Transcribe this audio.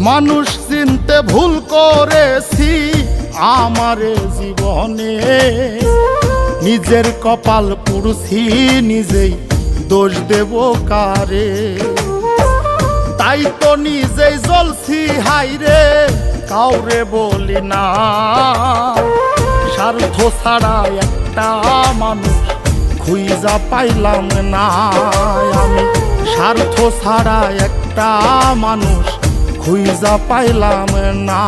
মানুষ চিনতে ভুল করেছি আমারে জীবনে, নিজের কপাল পুড়ছি নিজেই, দোষ দেব কারে? তাই তো নিজেই জ্বলছি হাইরে, কাউরে বলি না। স্বার্থ ছাড়া একটা মানুষ খুঁজা পাইলাম না আমি, স্বার্থ ছাড়া একটা মানুষ খুঁজা পাইলাম না।